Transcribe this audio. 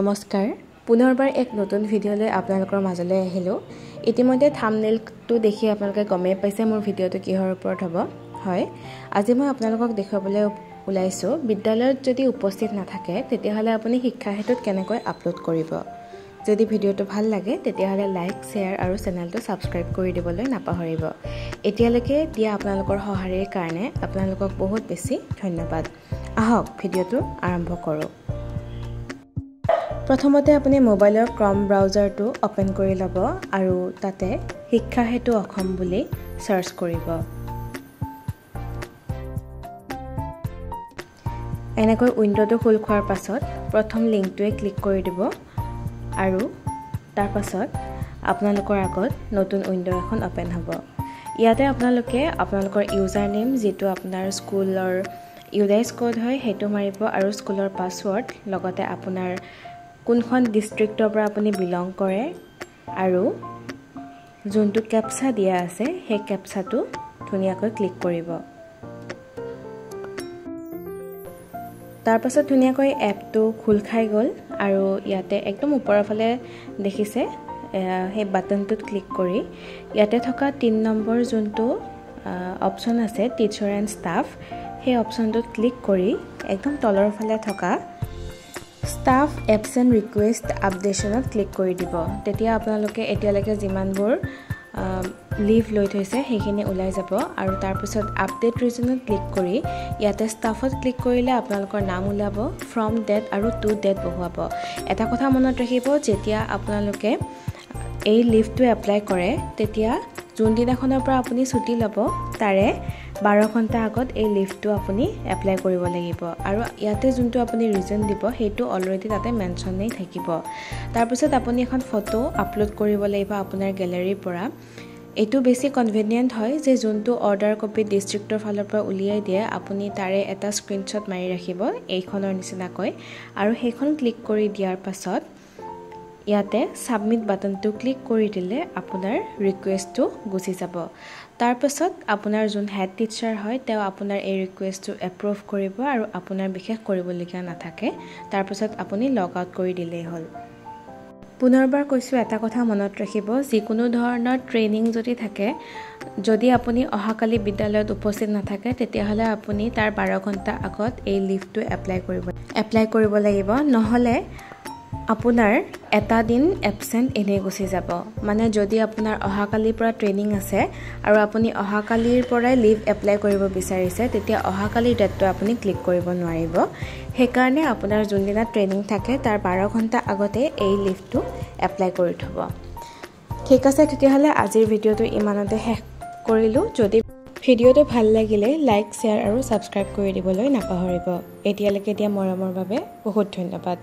নমস্কাৰ পুনৰবাৰ এক নতুন ভিডিঅ'লৈ আপোনালোকৰ মাজলৈ আহিলো ইতিমধ্যে থাম্বনেইলটো দেখি আপোনালোকে গমেই পাইছে মোৰ ভিডিঅ'টো কিহৰ ওপৰত হ'ব হয় আজি মই আপোনালোকক দেখুৱাবলৈ ওলাইছো বিদ্যালয়ত যদি উপস্থিত নাথাকে তেতিয়াহলে আপুনি শিক্ষা হেতুত কেনেকৈ আপলোড কৰিব যদি ভিডিঅ'টো ভাল লাগে তেতিয়াহলে লাইক শেয়াৰ আৰু চেনেলটো সাবস্ক্ৰাইব কৰি দিবলৈ নাপাহৰিব এতিয়ালৈকে দিয়া আপোনালোকৰ সহায়ৰ কাৰণে আপোনালোকক বহুত বেছি ধন্যবাদ আহক ভিডিঅ'টো আৰম্ভ কৰো প্ৰথমতে আপুনি মোবাইলৰ ক্ৰম ব্ৰাউজাৰটো ওপেন কৰি লব আৰু তাতে শিক্ষা হেতু অসম বুলি সাৰ্চ কৰিব এনেকৈ উইন্ডোটো খুল খোৱাৰ পাছত প্ৰথম লিংকটোৱে ক্লিক কৰি দিব আৰু তাৰ পাছত আপোনালোকৰ আগত নতুন উইন্ডো এখন ওপেন হ'ব ইয়াতে আপোনালোকে আপোনালোকৰ ইউজাৰ নেম যেটো আপোনাৰ স্কুলৰ ইউডাইছ কোড হয় হেতু মাৰিব আৰু স্কুলৰ পাসওয়াৰ্ড লগতে আপোনাৰ কোনখন ডিস্ট্ৰিক্টৰ পৰা আপুনি বিলং কৰে আৰু যোনটো ক্যাপচা দিয়া আছে সেই ক্যাপচাটো ধুনিয়াকৈ ক্লিক কৰিব তাৰ পাছত ধুনিয়াকৈ এপটো খুল খাই গল আৰু ইয়াতে একদম ওপৰৰ ফালে দেখিছে সেই বাটনটোত ক্লিক কৰি ইয়াতে থকা 3 নম্বৰ যোনটো অপচন আছে টিচাৰ এণ্ড ষ্টাফ সেই অপচনটোত ক্লিক কৰি একদম তলৰ ফালে থকা ষ্টাফ এবসেন্ট ৰিকুৱেষ্ট আপডেটনত ক্লিক কৰি দিব তেতিয়া আপোনালোকে এতিয়ালৈকে যিমানবোৰ লিভ লৈ থৈছে সেইখিনি ওলাই যাব আৰু তাৰ পিছত আপডেট ৰিজনত ক্লিক কৰি ইয়াতে ষ্টাফত ক্লিক কৰিলে আপোনালোকৰ নাম ওলাব ফ্ৰম ডেট আৰু টু ডেট বহুৱাব এটা কথা মনত ৰাখিব যেতিয়া আপোনালোকে এই লিভটো এপ্লাই কৰে তেতিয়া জুন দিনাখনৰ পৰা আপুনি ছুটি ল'ব তাৰে 12 ঘণ্টা আগত এই লিভটো আপুনি এপ্লাই কৰিব লাগিব আৰু ইয়াতে যোনটো আপুনি ৰিজন দিব হেতু অলৰেডি তাতে মেনশনই থাকিব তাৰ পিছত আপুনি এখন ফটো আপলোড কৰিব লাগিব আপোনাৰ গ্যালাৰীৰ পৰা এটো বেছি কনভিনিয়েন্ট হয় যে যোনটো অৰ্ডাৰ কপি ডিস্ট্ৰিক্টৰ ফালৰ পৰা উলিয়াই দিয়ে আপুনি তাৰে এটা স্ক্ৰিনশ্বট মাৰি ৰাখিব এইখনৰ নিচিনাকৈ আৰু সেইখন ক্লিক কৰি দিয়াৰ পাছত ইয়াতে সাবমিট বাটনটো ক্লিক কৰি দিলে আপোনাৰ ৰিকুৱেষ্টটো গুচি যাব তাৰ পাছত আপোনাৰ যোন হেড টিচাৰ হয় তেওঁ আপোনাৰ এই ৰিকুৱেষ্টটো এপ্ৰুভ কৰিব আৰু আপোনাৰ বিশেষ কৰিবলগীয়া নাথাকে তাৰ পাছত আপুনি লগ আউট কৰি দিলেই হ'ল পুনৰবাৰ কৈছো এটা কথা মনত ৰাখিব যিকোনো ধৰণৰ ট্ৰেইনিং যদি থাকে যদি আপুনি অহাকালি বিদ্যালয়ত উপস্থিত নাথাকে তেতিয়াহলে আপুনি তাৰ 12 ঘণ্টা আগত এই লিভটো এপ্লাই কৰিব লাগিব নহলে আপোনাৰ এটা দিন এবসেন্ট এনে গুচি যাব মানে যদি আপোনাৰ অহাকালিৰ পৰা ট্ৰেইনিং আছে আৰু আপুনি অহাকালিৰ পৰাই লিভ এপ্লাই কৰিব বিচাৰিছে তেতিয়া অহাকালিৰ ডেটটো আপুনি ক্লিক কৰিব নোৱাৰিব হেকাৰণে আপোনাৰ যোনদিনা ট্ৰেইনিং থাকে তাৰ 12 ঘণ্টা আগতে এই লিভটো এপ্লাই কৰি থব ঠিক আছে তেতিয়াহলে আজিৰ ভিডিঅটো ইমানতে শেষ কৰিলো যদি ভিডিঅটো ভাল লাগিলে লাইক শেয়াৰ আৰু সাবস্ক্ৰাইব কৰি দিবলৈ নাপাহৰিব এতিয়ালৈকে দিয়া মৰমৰ বাবে বহুত ধন্যবাদ